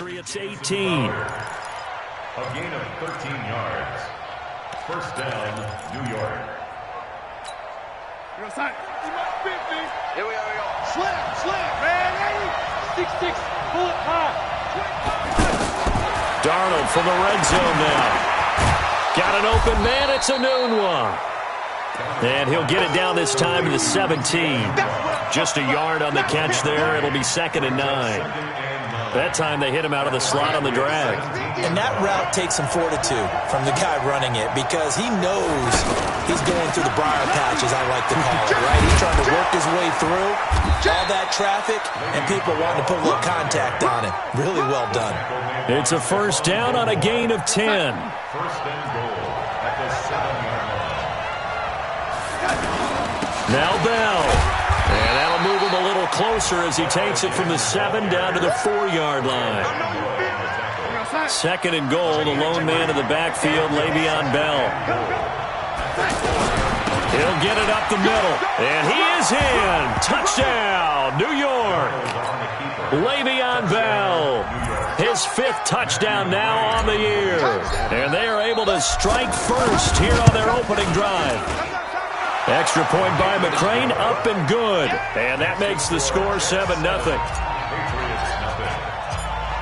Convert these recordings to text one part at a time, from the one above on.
Patriots 18. A gain of 13 yards. First down, New York. Here we go. Slam, man, 6'6", pull it high. Darnold from the red zone now. Got an open man, it's a noon one. And he'll get it down this time to the 17. Just a yard on the catch there. It'll be 2nd and 9. That time they hit him out of the slot on the drag. And that route takes some fortitude from the guy running it because he knows he's going through the briar patch, as I like to call it, right? He's trying to work his way through all that traffic and people wanting to put a little contact on him. Really well done. It's a first down on a gain of 10. First and goal at the 7-yard line. Now Bell. And that'll move him a little closer as he takes it from the 7 down to the 4-yard line. 2nd and goal, the lone man in the backfield, Le'Veon Bell. He'll get it up the middle. And he is in. Touchdown, New York. Le'Veon Bell. His 5th touchdown now on the year. And they are able to strike first here on their opening drive. Extra point by McCrane, up and good. And that makes the score 7-0.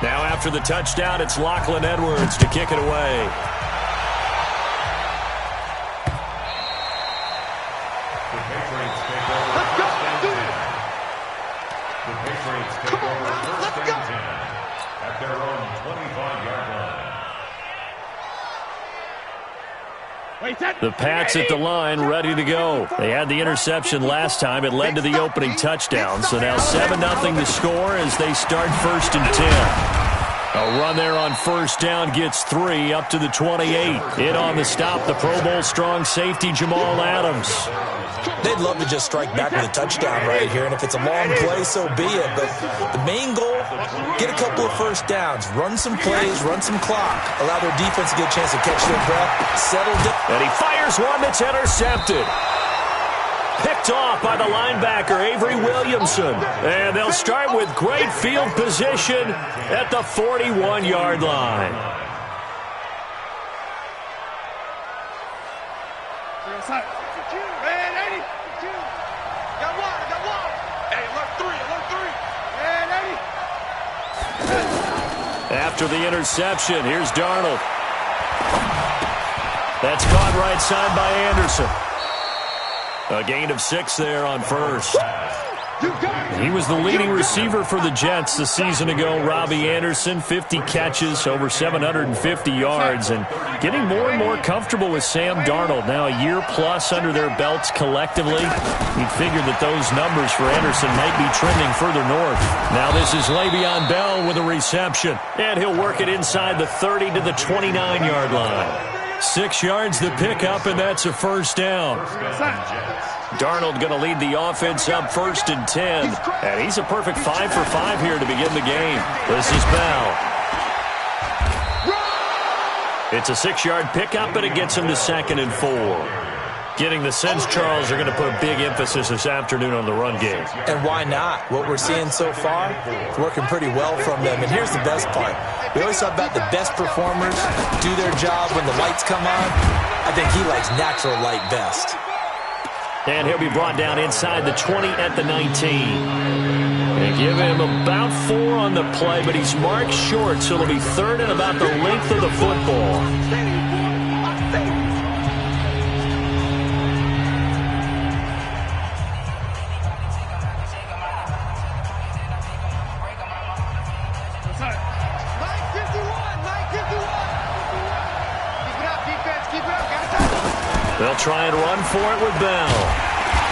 Now after the touchdown, it's Lachlan Edwards to kick it away. The Patriots take over first and 10. The Patriots take over first and 10 at their own 25-yard line. The Pats at the line, ready to go. They had the interception last time. It led to the opening touchdown. So now 7-0 the score as they start 1st and 10. A run there on first down gets 3 up to the 28. In on the stop, the Pro Bowl strong safety Jamal Adams. They'd love to just strike back with a touchdown right here, and if it's a long play, so be it. But the main goal, get a couple of first downs, run some plays, run some clock, allow their defense to get a chance to catch their breath, settle down. And he fires one that's intercepted. Picked off by the linebacker, Avery Williamson. And they'll start with great field position at the 41-yard line. After the interception, here's Darnold. That's caught right side by Anderson. A gain of 6 there on first. He was the leading receiver for the Jets a season ago. Robbie Anderson, 50 catches, over 750 yards, and getting more and more comfortable with Sam Darnold. Now a year plus under their belts collectively. You'd figure that those numbers for Anderson might be trending further north. Now this is Le'Veon Bell with a reception, and he'll work it inside the 30 to the 29-yard line. 6 yards the pickup, and that's a first down. Darnold going to lead the offense up 1st and 10. And he's a perfect 5 for 5 here to begin the game. This is Bell. It's a 6-yard pickup, and it gets him to 2nd and 4. Getting the sense Charles are going to put a big emphasis this afternoon on the run game. And why not? What we're seeing so far, it's working pretty well from them. And here's the best part. We always talk about the best performers do their job when the lights come on. I think he likes natural light best. And he'll be brought down inside the 20 at the 19. They give him about 4 on the play, but he's marked short, so it'll be 3rd and about the length of the football. They'll try and run for it with Bell.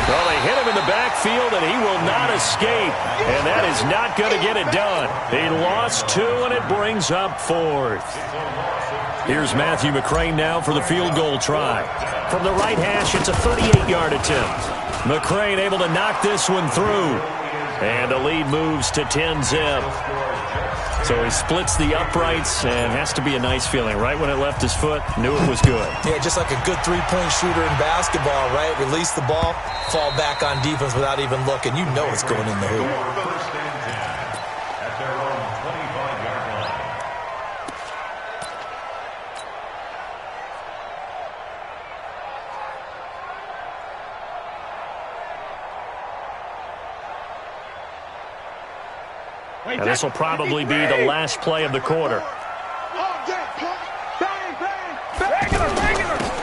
Well, they hit him in the backfield, and he will not escape. And that is not going to get it done. He lost 2, and it brings up 4th. Here's Matthew McCrane now for the field goal try. From the right hash, it's a 38-yard attempt. McCrane able to knock this one through. And the lead moves to 10-zip. So he splits the uprights, and has to be a nice feeling. Right when it left his foot, knew it was good. Yeah, just like a good three-point shooter in basketball, right? Release the ball, fall back on defense without even looking. You know it's going in the hoop. First and 10 at their own 25-yard line. And this will probably be the last play of the quarter.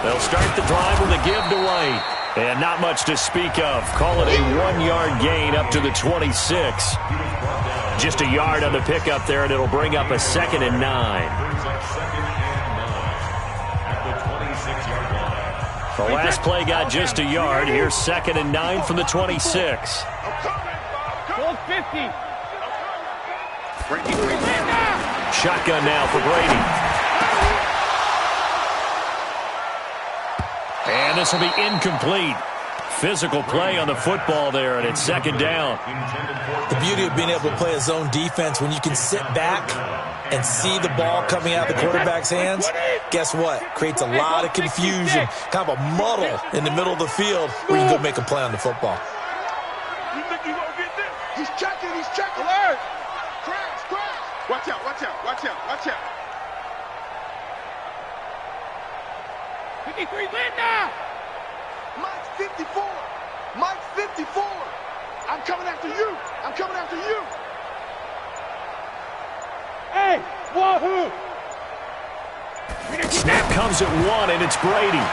They'll start the drive with a give to White. And not much to speak of. Call it a 1-yard gain up to the 26. Just a yard on the pickup there, and it'll bring up a 2nd and 9. The last play got just a yard. Here's 2nd and 9 from the 26. Goal 50. Shotgun now for Brady. And this will be incomplete. Physical play on the football there, and it's 2nd down. The beauty of being able to play a zone defense when you can sit back and see the ball coming out of the quarterback's hands, guess what? Creates a lot of confusion, kind of a muddle in the middle of the field where you can go make a play on the football. You think you're going to get this? He's checking. Alert! Crash. Watch out. 53, Linda! Mike's 54. I'm coming after you. Hey, wahoo! Snap comes at 1, and it's Brady.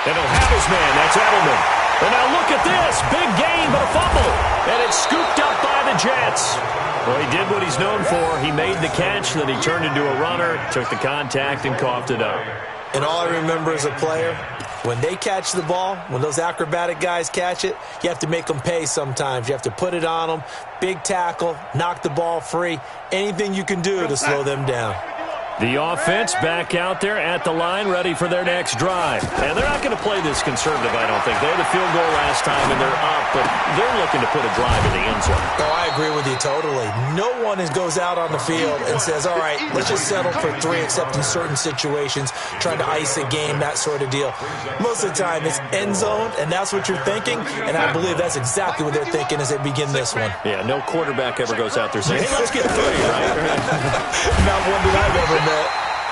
And he'll have his man. That's Edelman. And now look at this. Big gain, but a fumble. And it's scooped up by the Jets. Well, he did what he's known for. He made the catch, then he turned into a runner, took the contact, and coughed it up. And all I remember as a player, when they catch the ball, when those acrobatic guys catch it, you have to make them pay sometimes. You have to put it on them, big tackle, knock the ball free, anything you can do to slow them down. The offense back out there at the line, ready for their next drive. And they're not going to play this conservative, I don't think. They had a field goal last time, and they're up, but they're looking to put a drive in the end zone. Oh, I agree with you totally. No one goes out on the field and says, all right, let's just settle for 3, except in certain situations, trying to ice a game, that sort of deal. Most of the time, it's end zone, and that's what you're thinking, and I believe that's exactly what they're thinking as they begin this one. Yeah, no quarterback ever goes out there saying, hey, let's get 3, right? Not one that I've ever met.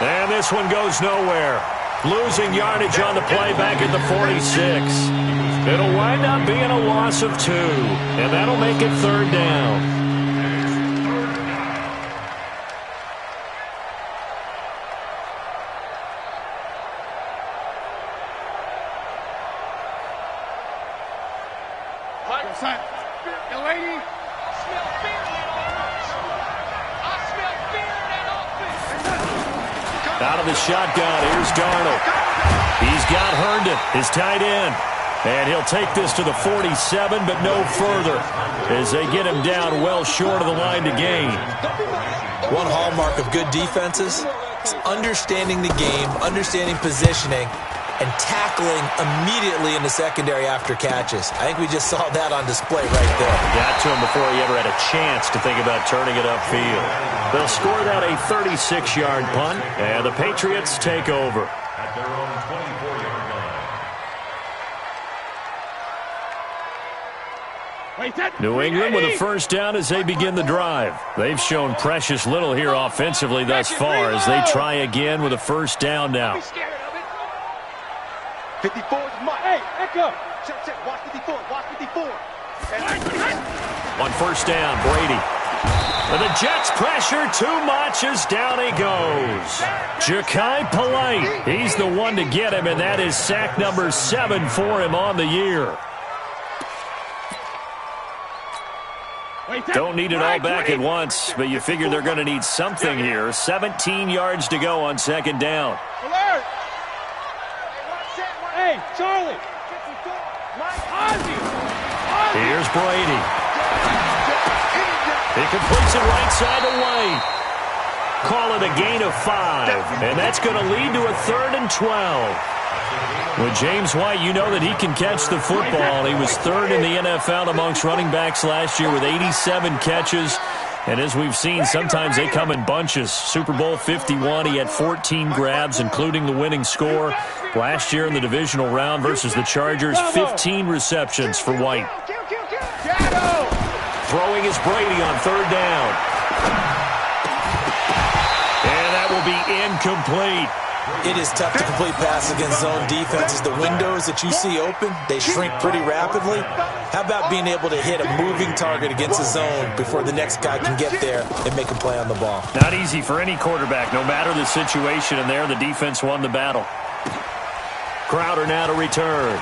And this one goes nowhere. Losing yardage on the play back at the 46. It'll wind up being a loss of 2, and that'll make it 3rd down. The lady. Out of the shotgun, here's Darnold. He's got Herndon, his tight end. And he'll take this to the 47, but no further, as they get him down well short of the line to gain. One hallmark of good defenses is understanding the game, understanding positioning, and tackling immediately in the secondary after catches. I think we just saw that on display right there. Got to him before he ever had a chance to think about turning it upfield. They'll score that a 36-yard punt, and the Patriots take over. At their own 24-yard line. New England with a first down as they begin the drive. They've shown precious little here offensively thus far as they try again with a first down now. 54 is Mike. Hey, Echo. Check. Watch 54. On first down, Brady. And the Jets pressure too much as down he goes. Ja'Kai Polite, he's the one to get him, and that is sack number 7 for him on the year. Don't need it all back at once, but you figure they're going to need something here. 17 yards to go on second down. Alert! Hey, Charlie! Here's Brady. He completes it right side to White. Call it a gain of 5, and that's going to lead to a 3rd and 12. With James White, you know that he can catch the football. He was 3rd in the NFL amongst running backs last year with 87 catches. And as we've seen, sometimes they come in bunches. Super Bowl 51, he had 14 grabs, including the winning score. Last year in the divisional round versus the Chargers, 15 receptions for White. Throwing is Brady on 3rd down. And that will be incomplete. It is tough to complete passes against zone defenses. The windows that you see open, they shrink pretty rapidly. How about being able to hit a moving target against a zone before the next guy can get there and make a play on the ball? Not easy for any quarterback, no matter the situation, and there the defense won the battle. Crowder now to return.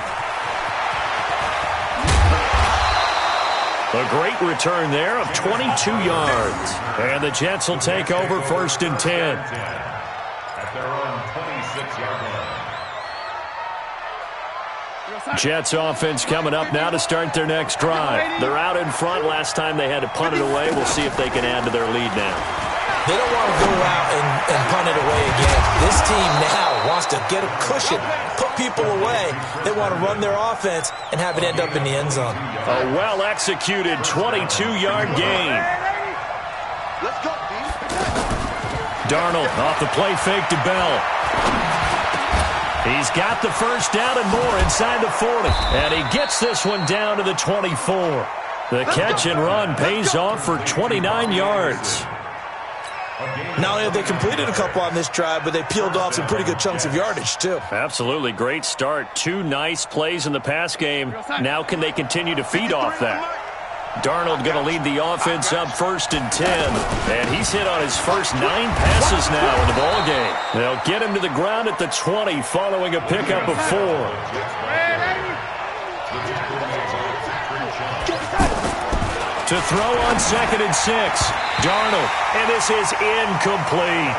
A great return there of 22 yards. And the Jets will take over 1st and 10. At their own 26-yard line. Jets offense coming up now to start their next drive. They're out in front. Last time they had to punt it away. We'll see if they can add to their lead now. They don't want to go out and punt it away again. This team now wants to get a cushion, put people away. They want to run their offense and have it end up in the end zone. A well-executed 22-yard gain. Let's go, B. Darnold off the play fake to Bell. He's got the first down and more inside the 40. And he gets this one down to the 24. The catch and run pays off for 29 yards. Not only have they completed a couple on this drive, but they peeled off some pretty good chunks of yardage, too. Absolutely great start. 2 nice plays in the pass game. Now can they continue to feed off that? Darnold going to lead the offense up 1st and 10. And he's hit on his first 9 passes now in the ballgame. They'll get him to the ground at the 20 following a pickup of 4. To throw on 2nd and 6. Darnold, and this is incomplete.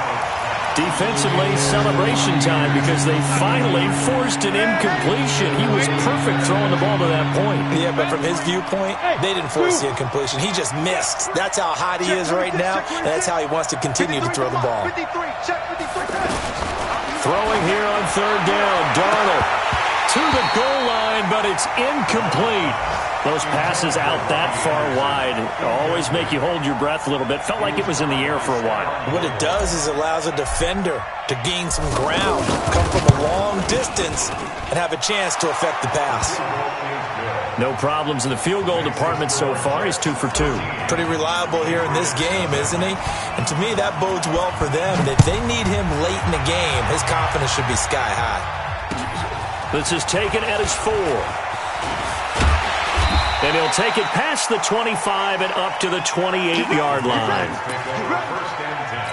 Defensively, celebration time because they finally forced an incompletion. He was perfect throwing the ball to that point. Yeah, but from his viewpoint, they didn't force the incompletion. He just missed. That's how hot he is right now, and that's how he wants to continue to throw the ball. Throwing here on 3rd down. Darnold to the goal line, but it's incomplete. Those passes out that far wide always make you hold your breath a little bit. Felt like it was in the air for a while. What it does is it allows a defender to gain some ground, come from a long distance, and have a chance to affect the pass. No problems in the field goal department so far. He's 2 for 2. Pretty reliable here in this game, isn't he? And to me, that bodes well for them. If they need him late in the game, his confidence should be sky high. This is taken at his 4. And he'll take it past the 25 and up to the 28-yard line. First and 10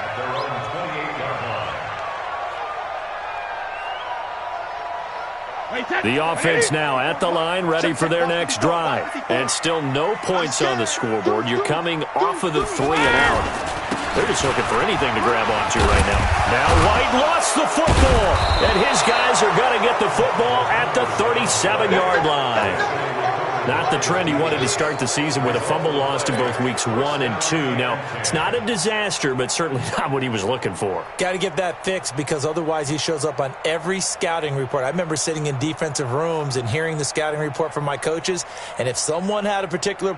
at their own 28-yard line. The offense now at the line, ready for their next drive. And still no points on the scoreboard. You're coming off of the 3 and out. They're just looking for anything to grab onto right now. Now White lost the football. And his guys are going to get the football at the 37-yard line. Not the trend he wanted to start the season with a fumble lost in both weeks 1 and 2. Now, it's not a disaster, but certainly not what he was looking for. Got to get that fixed because otherwise he shows up on every scouting report. I remember sitting in defensive rooms and hearing the scouting report from my coaches, and if someone had a particular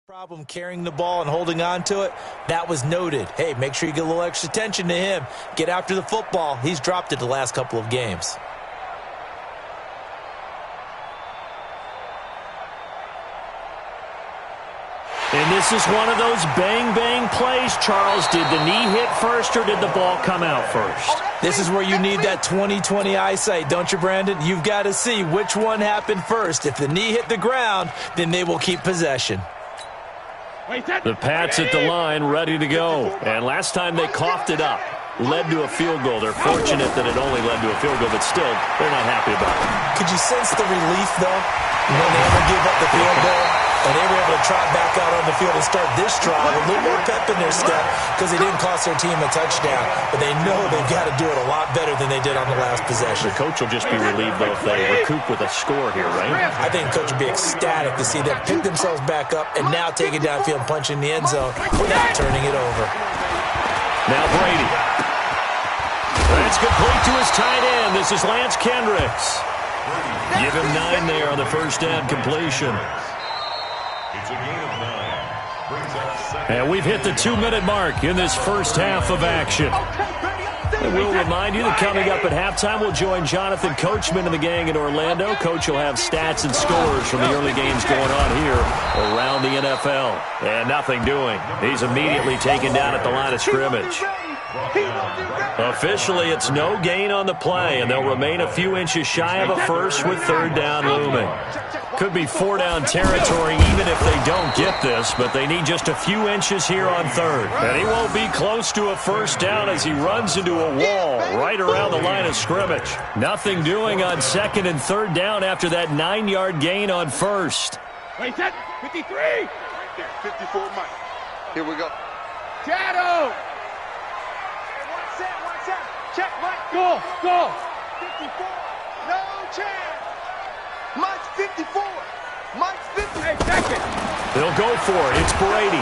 problem carrying the ball and holding on to it, that was noted. Hey, make sure you get a little extra attention to him. Get after the football. He's dropped it the last couple of games. And this is one of those bang-bang plays, Charles. Did the knee hit first or did the ball come out first? This is where you need that 20/20 eyesight, don't you, Brandon? You've got to see which one happened first. If the knee hit the ground, then they will keep possession. The Pats at the line, ready to go. And last time they coughed it up, led to a field goal. They're fortunate that it only led to a field goal, but still, they're not happy about it. Could you sense the relief, though, when they ever gave up the field goal? And they were able to trot back out on the field and start this drive with a little more pep in their step because they didn't cost their team a touchdown. But they know they've got to do it a lot better than they did on the last possession. The coach will just be relieved, though, if they recoup with a score here, right? I think the coach will be ecstatic to see them pick themselves back up and now take it downfield and punch in the end zone without turning it over. Now Brady. That's complete to his tight end. This is Lance Kendricks. Give him 9 there on the first down completion. It's a gain of 9. Brings up second. And we've hit the 2-minute mark in this first half of action. And we'll remind you that coming up at halftime, we'll join Jonathan Coachman and the gang in Orlando. Coach will have stats and scores from the early games going on here around the NFL. And nothing doing. He's immediately taken down at the line of scrimmage. Officially, it's no gain on the play, and they'll remain a few inches shy of a first with third down looming. Could be four-down territory even if they don't get this, but they need just a few inches here on third. And he won't be close to a first down as he runs into a wall right around the line of scrimmage. Nothing doing on second and third down after that 9-yard gain on first. Wait, that 53. Right there, 54 Mike. Here we go. Shadow. One set. Check, Mike. Go. 54. No chance. Mike's 54. Mike's 50. Hey, second. They'll go for it. It's Brady.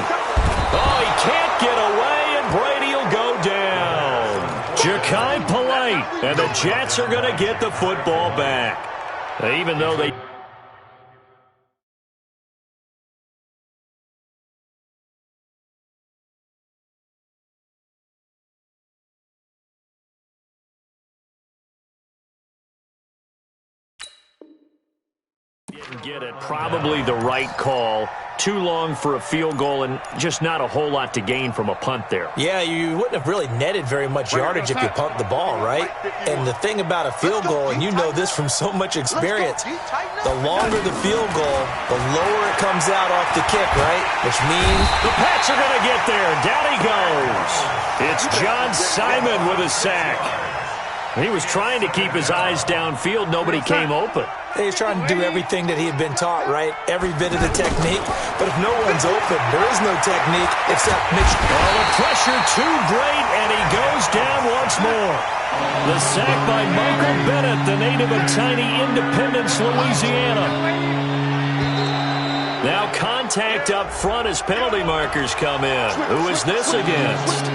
Oh, he can't get away, and Brady will go down. Ja'Kai Polite, and the Jets are going to get the football back. Even though they... didn't get it. Probably the right call. Too long for a field goal and just not a whole lot to gain from a punt there. Yeah, you wouldn't have really netted very much yardage if you pumped the ball, right? And the thing about a field goal, and you know this from so much experience, the longer the field goal, the lower it comes out off the kick, right? Which means the Pats are going to get there. Down he goes. It's John Simon with a sack. He was trying to keep his eyes downfield. Nobody came open. He's trying to do everything that he had been taught, right? Every bit of the technique. But if no one's open, there is no technique except Mitch. Oh, the pressure too great, and he goes down once more. The sack by Michael Bennett, the native of tiny Independence, Louisiana. Now contact up front as penalty markers come in. Who is this against?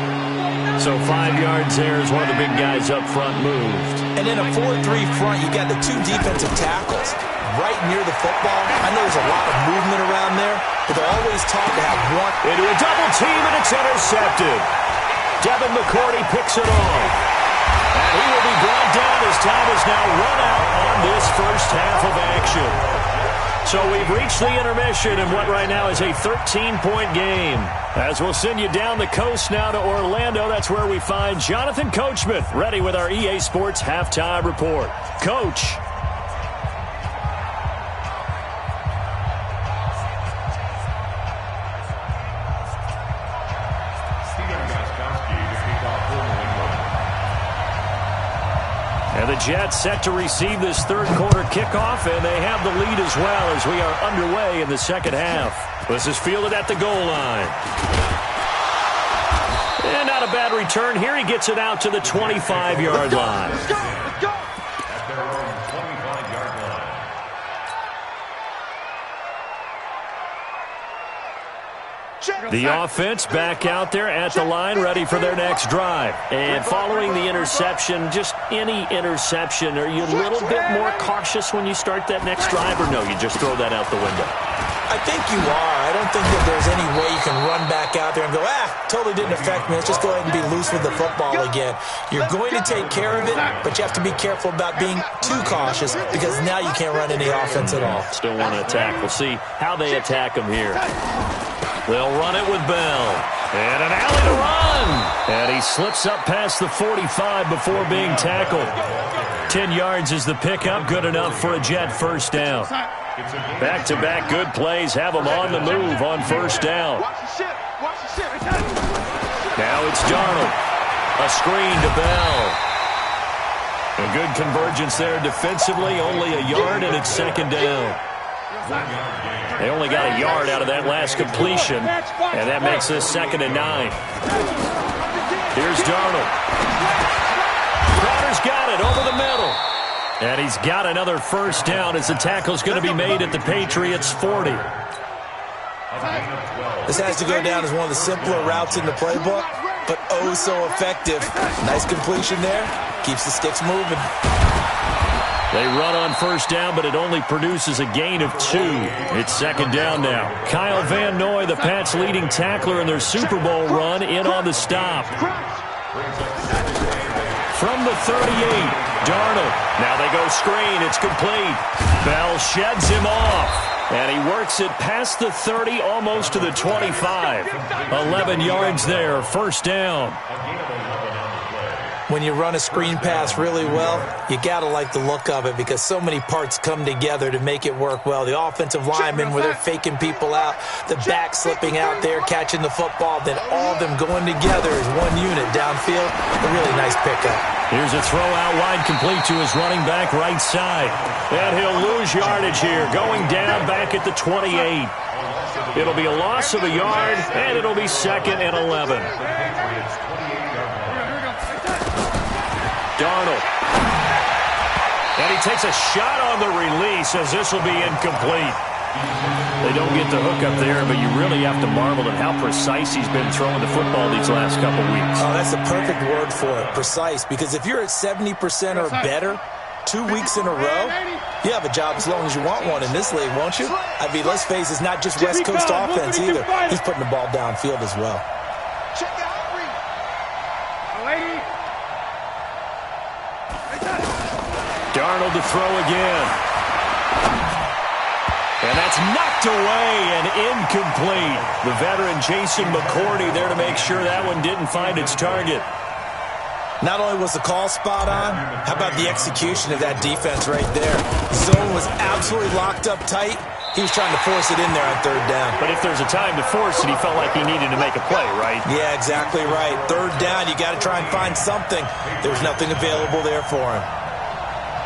So 5 yards there as one of the big guys up front moved. And in a 4-3 front, you got the two defensive tackles right near the football. I know there's a lot of movement around there, but they're always taught to have one. Into a double team, and it's intercepted. Devin McCourty picks it off. And he will be brought down as time is now run out on this first half of action. So we've reached the intermission in what right now is a 13-point game. As we'll send you down the coast now to Orlando, that's where we find Jonathan Coachman, ready with our EA Sports Halftime Report. Coach. And the Jets set to receive this third quarter kickoff, and they have the lead as well as we are underway in the second half. This is fielded at the goal line. And not a bad return here. He gets it out to the 25-yard line. Let's go. At their own 25-yard line. The offense back out there at the line, ready for their next drive. And following the interception, just any interception, are you a little bit more cautious when you start that next drive, or no, you just throw that out the window? I think you are. I don't think that there's any way you can run back out there and go, totally didn't affect me. Let's just go ahead and be loose with the football again. You're going to take care of it, but you have to be careful about being too cautious because now you can't run any offense at all. Still want to attack. We'll see how they attack him here. They'll run it with Bell. And an alley to run. And he slips up past the 45 before being tackled. 10 yards is the pickup. Good enough for a Jet first down. Back-to-back good plays have them on the move on first down. Now it's Darnold. A screen to Bell. A good convergence there defensively. Only a yard, and it's second down. They only got a yard out of that last completion, and that makes this 2nd and 9. Here's Darnold. Crowder's got it over the middle. And he's got another first down as the tackle's going to be made at the Patriots' 40. This has to go down as one of the simpler routes in the playbook, but oh so effective. Nice completion there. Keeps the sticks moving. They run on first down, but it only produces a gain of 2. It's second down now. Kyle Van Noy, the Pats' leading tackler in their Super Bowl run, in on the stop. From the 38, Darnold. Now they go screen. It's complete. Bell sheds him off. And he works it past the 30, almost to the 25. 11 yards there, first down. When you run a screen pass really well, you got to like the look of it because so many parts come together to make it work well. The offensive linemen, where they're faking people out, the back slipping out there, catching the football, then all of them going together as one unit downfield. A really nice pickup. Here's a throw out wide, complete to his running back right side. And he'll lose yardage here, going down back at the 28. It'll be a loss of a yard, and it'll be 2nd and 11. Darnold. And he takes a shot on the release as this will be incomplete. They don't get the hook up there, but you really have to marvel at how precise he's been throwing the football these last couple weeks. Oh, that's the perfect word for it, precise, because if you're at 70% or better 2 weeks in a row, you have a job as long as you want one in this league, won't you? I mean, let's face it, it's not just West Coast offense either. He's putting the ball downfield as well. Darnold to throw again. And that's knocked away and incomplete. The veteran Jason McCourty there to make sure that one didn't find its target. Not only was the call spot on, how about the execution of that defense right there? Zone was absolutely locked up tight. He was trying to force it in there on 3rd down. But if there's a time to force it, he felt like he needed to make a play, right? Yeah, exactly right. 3rd down, you got to try and find something. There's nothing available there for him.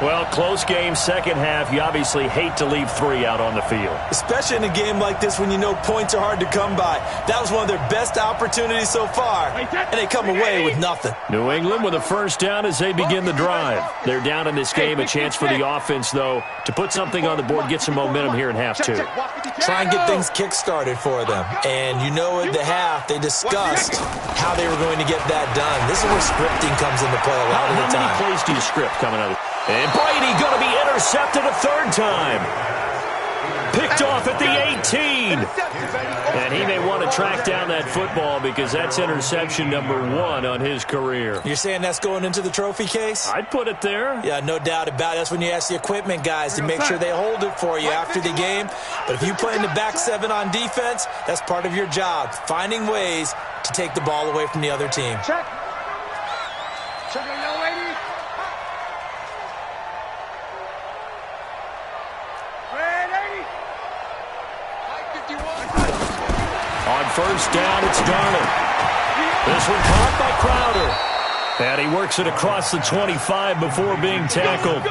Well, close game, second half. You obviously hate to leave 3 out on the field. Especially in a game like this when you know points are hard to come by. That was one of their best opportunities so far, and they come away with nothing. New England with a first down as they begin the drive. They're down in this game. A chance for the offense, though, to put something on the board, get some momentum here in half 2. Try and get things kick-started for them. And you know at the half, they discussed how they were going to get that done. This is where scripting comes into play a lot of the time. How many plays do you script coming out of it? And Brady going to be intercepted a 3rd time. Picked off at the 18. And he may want to track down that football because that's interception number 1 on his career. You're saying that's going into the trophy case? I'd put it there. Yeah, no doubt about it. That's when you ask the equipment guys to make sure they hold it for you after the game. But if you play in the back 7 on defense, that's part of your job, finding ways to take the ball away from the other team. Check. Check it, young lady. On first down, it's Darnold. This one caught by Crowder. And he works it across the 25 before being tackled.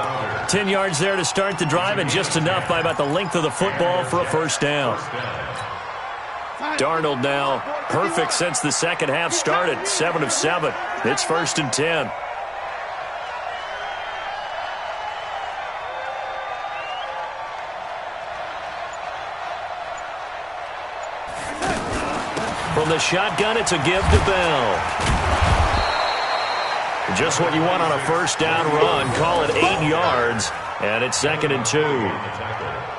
10 yards there to start the drive, and just enough by about the length of the football for a first down. Darnold now perfect since the second half started. 7 of 7. It's 1st and 10. From the shotgun, it's a give to Bell. Just what you want on a first down run. Call it 8 yards, and it's 2nd and 2.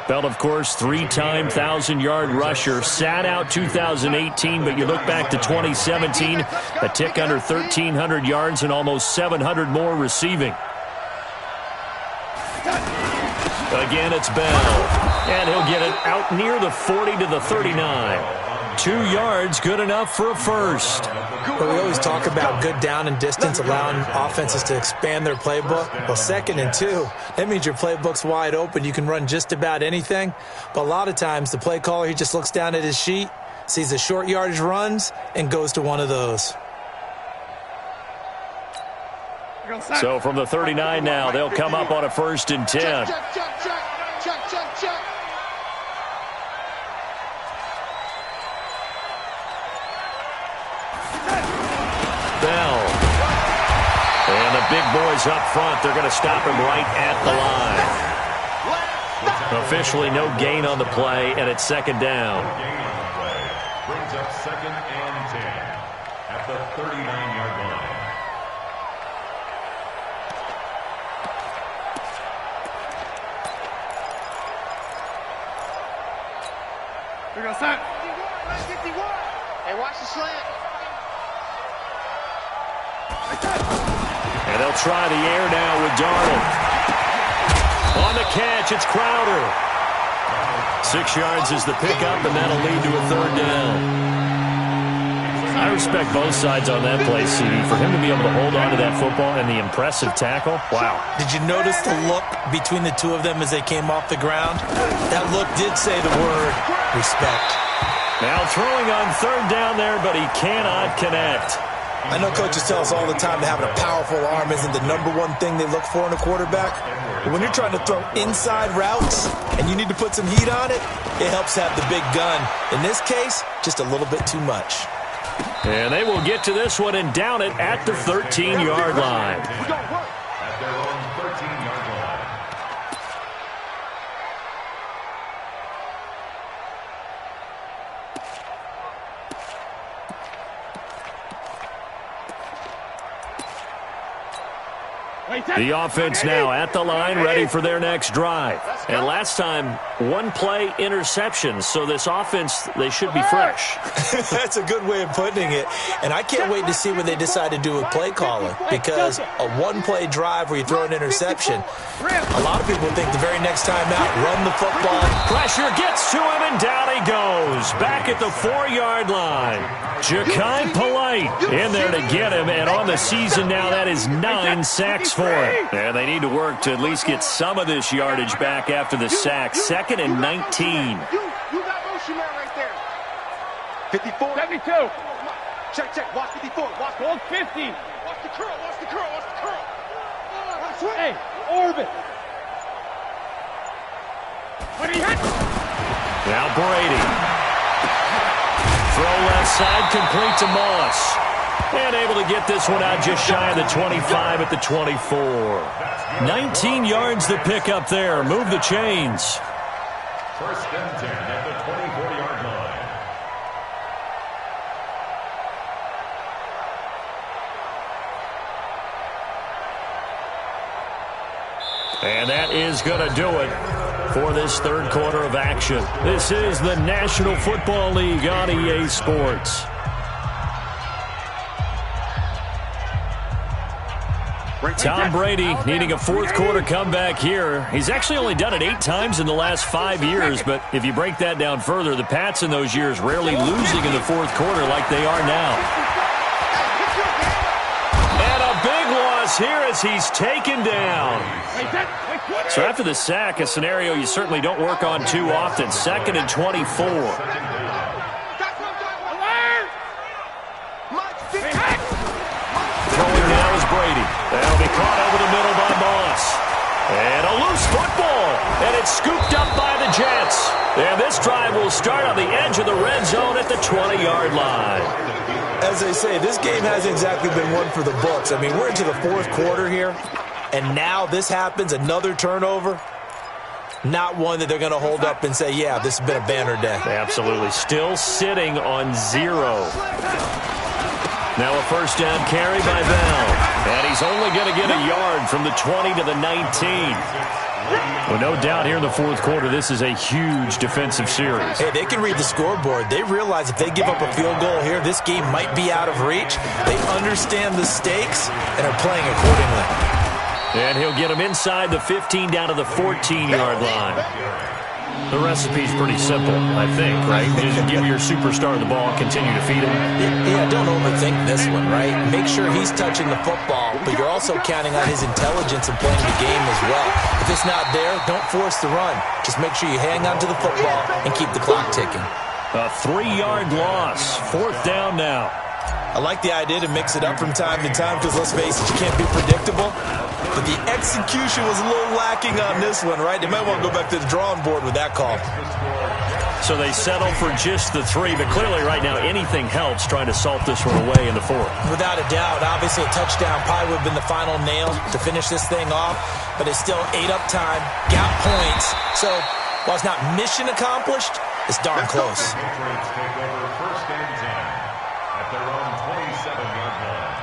Bell, of course, 3-time 1,000-yard rusher. Sat out 2018, but you look back to 2017, a tick under 1,300 yards and almost 700 more receiving. Again, it's Bell, and he'll get it out near the 40 to the 39. 2 yards, good enough for a first. But we always talk about good down and distance, allowing offenses to expand their playbook. Well, 2nd and 2, that means your playbook's wide open. You can run just about anything. But a lot of times, the play caller, he just looks down at his sheet, sees the short yardage runs, and goes to one of those. So from the 39 now, they'll come up on a 1st and 10. Check. Bell. And the big boys up front, they're going to stop him right at the line. Officially no gain on the play, and it's 2nd down. Brings up 2nd and 10 at the 39-yard line. Here goes that. 51. Hey, watch the slant. And And they'll try the air now with Darnold. On the catch, it's Crowder. 6 yards is the pickup, and that'll lead to a 3rd down. I respect both sides on that play, CD. For him to be able to hold on to that football and the impressive tackle, wow. Did you notice the look between the two of them as they came off the ground? That look did say the word respect. Now throwing on 3rd down there, but he cannot connect. I know coaches tell us all the time that having a powerful arm isn't the #1 thing they look for in a quarterback. But when you're trying to throw inside routes and you need to put some heat on it, it helps have the big gun. In this case, just a little bit too much. And they will get to this one and down it at the 13-yard line. At their own 13-yard line. The offense now at the line, ready for their next drive. And last time, 1-play interception. So this offense, they should be fresh. That's a good way of putting it. And I can't wait to see what they decide to do with play calling. Because a 1-play drive where you throw an interception, a lot of people think the very next time out, run the football. Pressure gets to him, and down he goes. Back at the 4-yard line. Ja'Kai Polite in there to get him. And on the season now, that is 9 sacks for him. And they need to work to at least get some of this yardage back after the sack. 2nd and 19. You got motion man right there. 54. 72. Check. Watch 54. Watch Hold 50. Watch the curl. Watch the curl. Watch the curl. That's right. Hey, orbit. When he hits. Now Brady. Throw left side, complete to Moss. And able to get this one out just shy of the 25 at the 24. 19 yards to pick up there. Move the chains. 1st and 10 at the 24-yard line. And that is going to do it for this 3rd quarter of action. This is the National Football League on EA Sports. Tom Brady needing a 4th quarter comeback here. He's actually only done it 8 times in the last 5 years, but if you break that down further, the Pats in those years rarely losing in the 4th quarter like they are now. And a big loss here as he's taken down. So after the sack, a scenario you certainly don't work on too often. 2nd and 24. Throwing now is Brady. That'll be caught over the middle by Moss. And a loose football. And it's scooped up by the Jets. And this drive will start on the edge of the red zone at the 20-yard line. As they say, this game hasn't exactly been one for the books. I mean, we're into the 4th quarter here, and now this happens, another turnover. Not one that they're going to hold up and say, yeah, this has been a banner day. Absolutely. Still sitting on 0. Now a 1st down carry by Bell. And he's only going to get a yard from the 20 to the 19. Well, no doubt here in the 4th quarter, this is a huge defensive series. Hey, they can read the scoreboard. They realize if they give up a field goal here, this game might be out of reach. They understand the stakes and are playing accordingly. And he'll get him inside the 15 down to the 14-yard line. The recipe's pretty simple, I think, right? Just give your superstar the ball and continue to feed him. Yeah, don't overthink this one, right? Make sure he's touching the football, but you're also counting on his intelligence and playing the game as well. If it's not there, don't force the run. Just make sure you hang on to the football and keep the clock ticking. A 3-yard loss. 4th down now. I like the idea to mix it up from time to time because, let's face it, you can't be predictable. But the execution was a little lacking on this one, right? They might want to go back to the drawing board with that call. So they settle for just the 3, but clearly right now anything helps trying to salt this one away in the 4th. Without a doubt. Obviously a touchdown probably would have been the final nail to finish this thing off, but it's still 8 up time, got points. So while it's not mission accomplished, it's darn close. Patriots take over 1st and 10 at their own 27-yard line.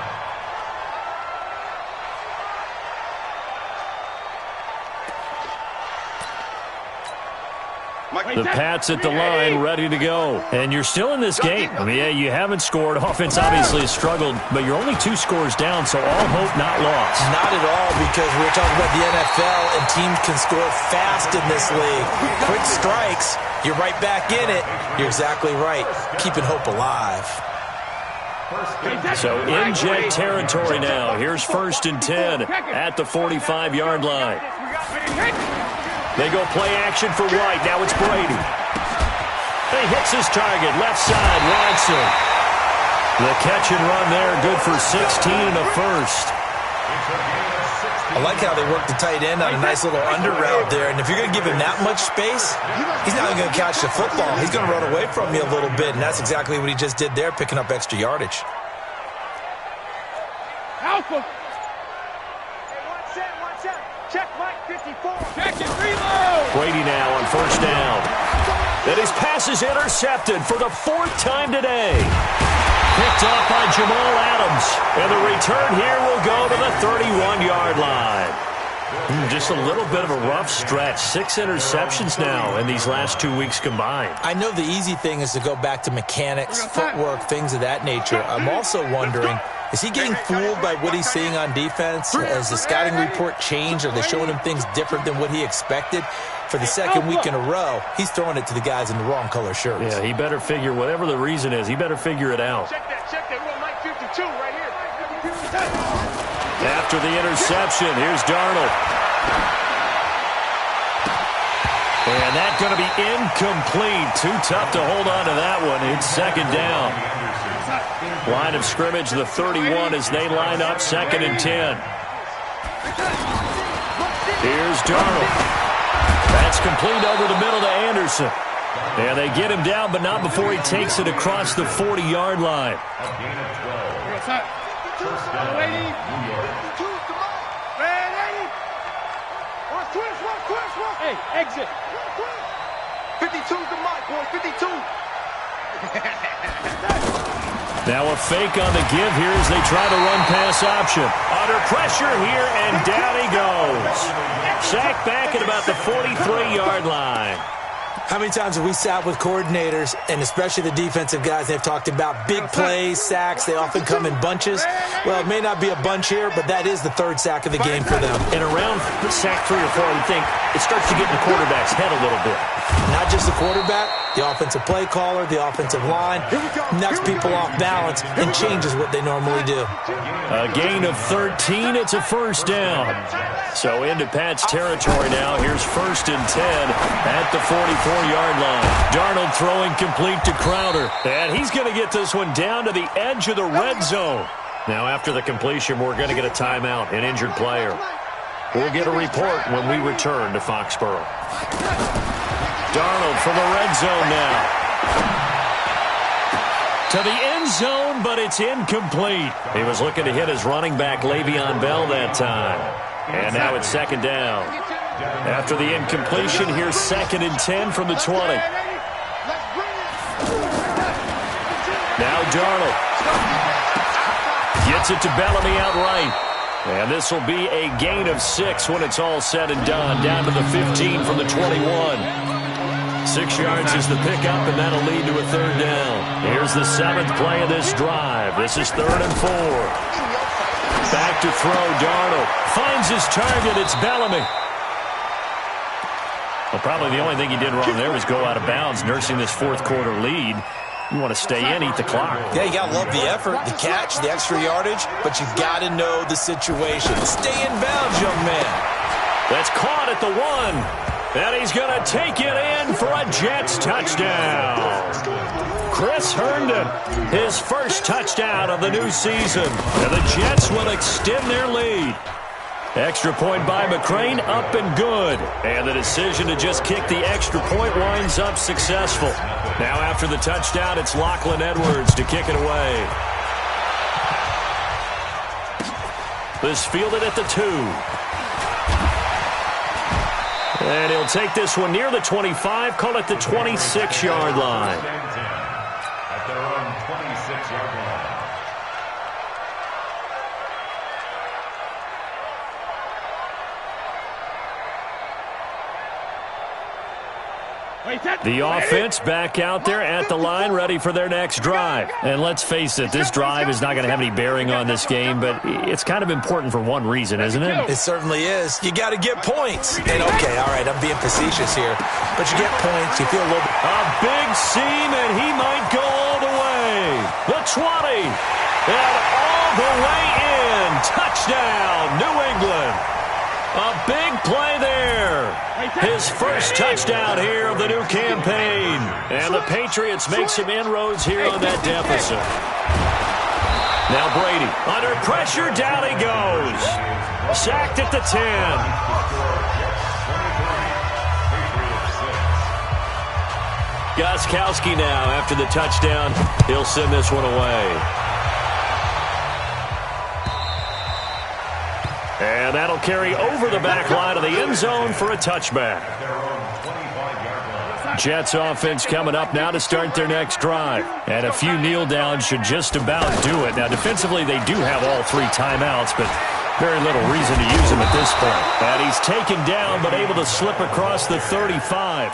The Pats at the line, ready to go. And you're still in this game. I mean, yeah, you haven't scored. Offense obviously has struggled, but you're only 2 scores down, so all hope not lost. Not at all, because we're talking about the NFL, and teams can score fast in this league. Quick strikes, you're right back in it. You're exactly right. Keeping hope alive. So in Jet territory now. Here's 1st and 10 at the 45-yard line. They go play action for White. Now it's Brady. He hits his target. Left side, Watson. The catch and run there, good for 16 and a first. I like how they work the tight end on a nice little under route there. And if you're going to give him that much space, he's not even going to catch the football. He's going to run away from you a little bit, and that's exactly what he just did there, picking up extra yardage. Alpha. Check Mike 54. Check it, reload. Brady now on 1st down. And his pass is intercepted for the 4th time today. Picked off by Jamal Adams. And the return here will go to the 31-yard line. Just a little bit of a rough stretch. 6 interceptions now in these last 2 weeks combined. I know the easy thing is to go back to mechanics, footwork, things of that nature. I'm also wondering, is he getting fooled by what he's seeing on defense? Has the scouting report changed? Are they showing him things different than what he expected? For the 2nd week in a row, he's throwing it to the guys in the wrong color shirts. Yeah, he better figure, whatever the reason is, he better figure it out. Check that. We're Mike 52 right here. After the interception, here's Darnold. And that's going to be incomplete. Too tough to hold on to that one. It's 2nd down. Line of scrimmage, the 31 as they line up, 2nd and 10. Here's Darnold. That's complete over the middle to Anderson. And they get him down, but not before he takes it across the 40-yard line. Hey, exit. 52's the mic, boy. 52. Now a fake on the give here as they try to run pass option. Under pressure here, and down he goes. Sacked back at about the 43-yard line. How many times have we sat with coordinators, and especially the defensive guys, they've talked about big plays, sacks. They often come in bunches. Well, it may not be a bunch here, but that is the 3rd sack of the game for them. And around sack 3 or 4, I would think it starts to get in the quarterback's head a little bit. Not just the quarterback, the offensive play caller, the offensive line, knocks people off balance and changes what they normally do. A gain of 13, it's a 1st down. So into Pat's territory now. Here's 1st and 10 at the 44-yard line. Darnold throwing complete to Crowder. And he's going to get this one down to the edge of the red zone. Now after the completion, we're going to get a timeout, an injured player. We'll get a report when we return to Foxborough. Darnold from the red zone now. To the end zone, but it's incomplete. He was looking to hit his running back, Le'Veon Bell, that time. And now it's 2nd down. After the incompletion, here's 2nd and 10 from the 20. Now Darnold. Gets it to Bellamy outright. And this will be a gain of 6 when it's all said and done. Down to the 15 from the 21. 6 yards is the pickup, and that'll lead to a 3rd down. Here's the 7th play of this drive. This is 3rd and 4. Back to throw, Darnold. Finds his target, it's Bellamy. Well, probably the only thing he did wrong there was go out of bounds, nursing this 4th quarter lead. You want to stay in, eat the clock. Yeah, you got to love the effort, the catch, the extra yardage, but you've got to know the situation. Stay in bounds, young man. That's caught at the 1. And he's going to take it in for a Jets touchdown. Chris Herndon, his first touchdown of the new season. And the Jets will extend their lead. Extra point by McCrane, up and good. And the decision to just kick the extra point winds up successful. Now after the touchdown, it's Lachlan Edwards to kick it away. This fielded at the 2. And he'll take this one near the 25, call it the 26-yard line. At their own 26-yard line. The offense back out there at the line, ready for their next drive. And let's face it, this drive is not going to have any bearing on this game, but it's kind of important for one reason, isn't it? It certainly is. You got to get points. And okay, all right, I'm being facetious here, but you get points, you feel a little bit. A big seam, and he might go all the way. The 20, and all the way in. Touchdown, New England. A big play there. His first touchdown here of the new campaign. And the Patriots make some inroads here on that deficit. Now Brady, under pressure, down he goes. Sacked at the 10. Gostkowski now, after the touchdown, he'll send this one away. And that'll carry over the back line of the end zone for a touchback. Jets offense coming up now to start their next drive. And a few kneel downs should just about do it. Now, defensively, they do have all 3 timeouts, but very little reason to use them at this point. And he's taken down, but able to slip across the 35.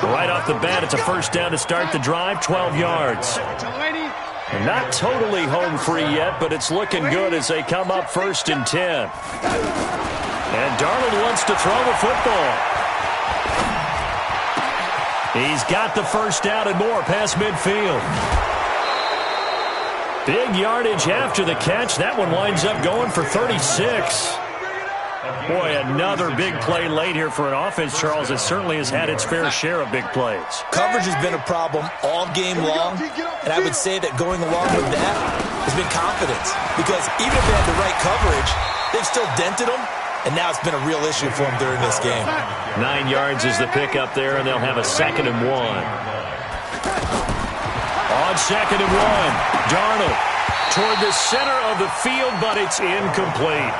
Right off the bat, it's a first down to start the drive, 12 yards. Not totally home free yet, but it's looking good as they come up 1st and 10. And Darnold wants to throw the football. He's got the first down and more past midfield. Big yardage after the catch. That one winds up going for 36. Boy, another big play late here for an offense, Charles. It certainly has had its fair share of big plays. Coverage has been a problem all game long, and I would say that going along with that has been confidence. Because even if they had the right coverage, they've still dented them, and now it's been a real issue for them during this game. 9 yards is the pickup there, and they'll have a 2nd and 1. On 2nd and 1, Darnold toward the center of the field, but it's incomplete.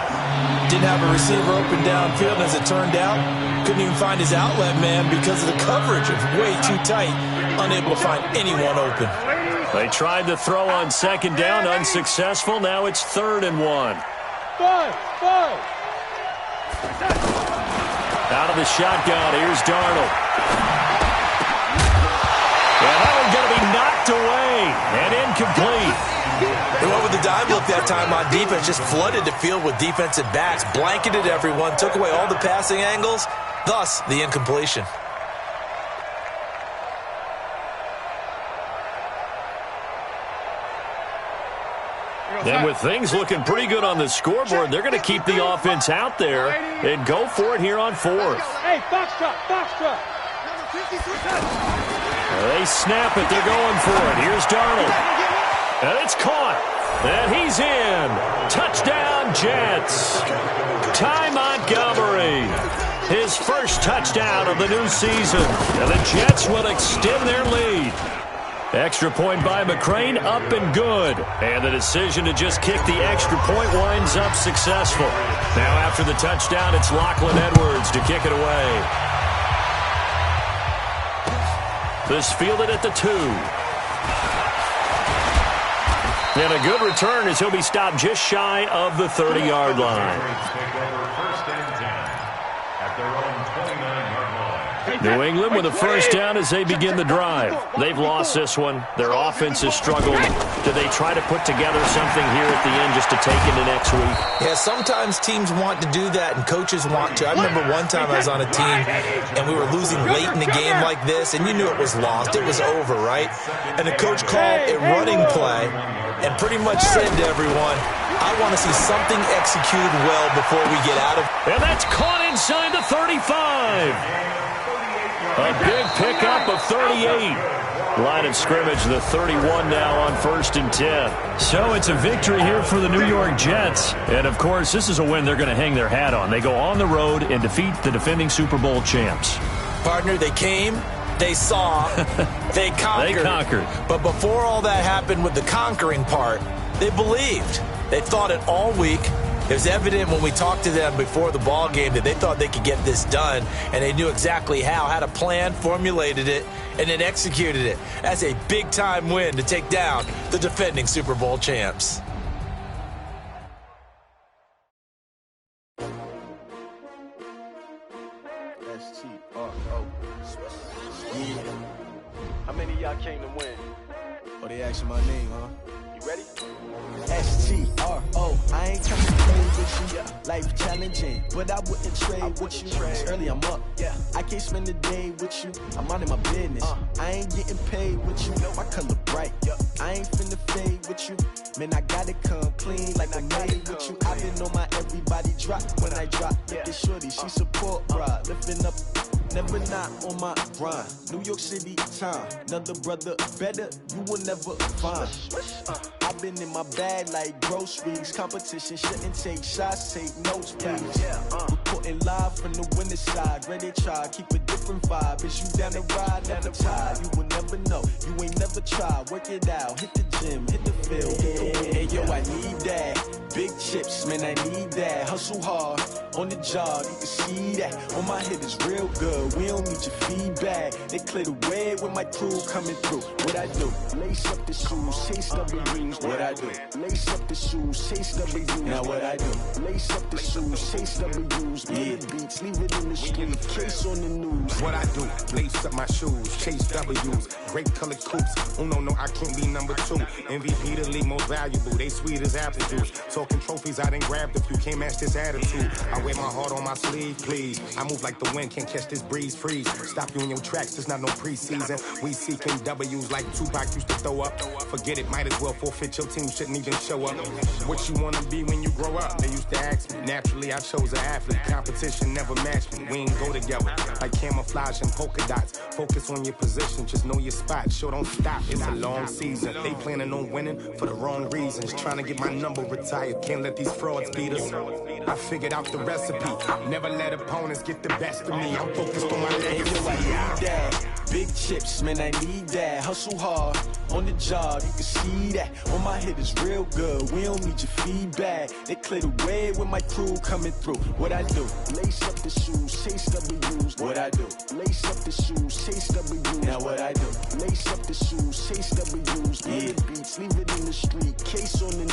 Didn't have a receiver open downfield, as it turned out. Couldn't even find his outlet man because of the coverage. It was way too tight. Unable to find anyone open. They tried to throw on 2nd down, unsuccessful. Now it's 3rd and 1. Out of the shotgun, here's Darnold. And that one's going to be knocked away and incomplete. They went with the dive look that time on defense, just flooded the field with defensive backs, blanketed everyone, took away all the passing angles, thus the incompletion. And with things looking pretty good on the scoreboard, they're going to keep the offense out there and go for it here on 4th. Hey, box truck. They snap it. They're going for it. Here's Darnold. And it's caught. And he's in. Touchdown, Jets. Ty Montgomery. His first touchdown of the new season. And the Jets will extend their lead. Extra point by McCrane, up and good. And the decision to just kick the extra point winds up successful. Now after the touchdown, it's Lachlan Edwards to kick it away. This fielded at the 2. And a good return as he'll be stopped just shy of the 30-yard line. New England with a first down as they begin the drive. They've lost this one. Their offense has struggled. Do they try to put together something here at the end just to take into next week? Yeah, sometimes teams want to do that and coaches want to. I remember one time I was on a team and we were losing late in the game like this, and you knew it was lost. It was over, right? And the coach called a running play and pretty much said to everyone, I want to see something executed well before we get out of it. And that's caught inside the 35. A big pickup of 38. Line of scrimmage, the 31 now on 1st and 10. So it's a victory here for the New York Jets. And, of course, this is a win they're going to hang their hat on. They go on the road and defeat the defending Super Bowl champs. Partner, they came, they saw, they conquered. They conquered. But before all that happened with the conquering part, they believed. They thought it all week. It was evident when we talked to them before the ball game that they thought they could get this done, and they knew exactly how, had a plan, formulated it, and then executed it. That's a big-time win to take down the defending Super Bowl champs. STR. Yeah. How many of y'all came to win? Oh, they asking my name, huh? You ready? STRO, I ain't come to play with you. Life challenging, but I wouldn't trade with you. It's early, I'm up. I can't spend the day with you. I'm minding my business. I ain't getting paid with you. My color bright. I ain't finna fade with you. Man, I gotta come clean like I'm made with you. I been on my everybody drop when I drop. Look at shorty, she support, bruh. Lifting up. Never not on my grind. New York City time. Another brother better, you will never find. I've been in my bag like groceries. Competition shouldn't take shots, take notes, please. Reporting live from the winning side. Ready to try, keep a different vibe. Is you down the ride, never tired. You will never know, you ain't never tried. Work it out, hit the gym, hit the field. Hey yo, I need that. Big chips, man, I need that. Hustle hard, on the job, you can see that. On my head is real good, we don't need your feedback. They clear the way with my crew coming through. What I do? Lace up the shoes, chase W's. What I do? Lace up the shoes, chase W's. Now what I do? Lace up the shoes, chase W's. Yeah, beats, leave it in the street, case on the news. What I do? Lace up my shoes, chase W's. Great colored coops. Oh no, I can't be number 2. MVP the league most valuable. They sweet as apple juice. Talking trophies, I done grabbed a few. Can't match this attitude. I wear my heart on my sleeve, please. I move like the wind, can't catch this breeze, freeze. Stop you in your tracks, there's not no preseason. We seeking W's like Tupac used to throw up. Forget it, might as well forfeit. Your team shouldn't even show up. What you wanna be when you grow up? They used to ask me. Naturally, I chose an athlete. Competition never matched me. We ain't go together like camouflage and polka dots. Focus on your position, just know your spot. Sure, don't stop, it's a long season. They planning on winning for the wrong reasons. Trying to get my number retired, can't let these frauds beat us. I figured out the recipe. Never let opponents get the best of me. I'm focused on my legacy. I need that. Big chips, man, I need that. Hustle hard, on the job, you can see that. On my head is real good, we don't need your feedback. They clear the way with my crew coming through. What I do? Lace up the shoes, chase W's. What I do? Lace up the shoes, chase W's. Now what I do? Lace up the shoes, chase W's. Yeah, beats, leave it in the street, case on the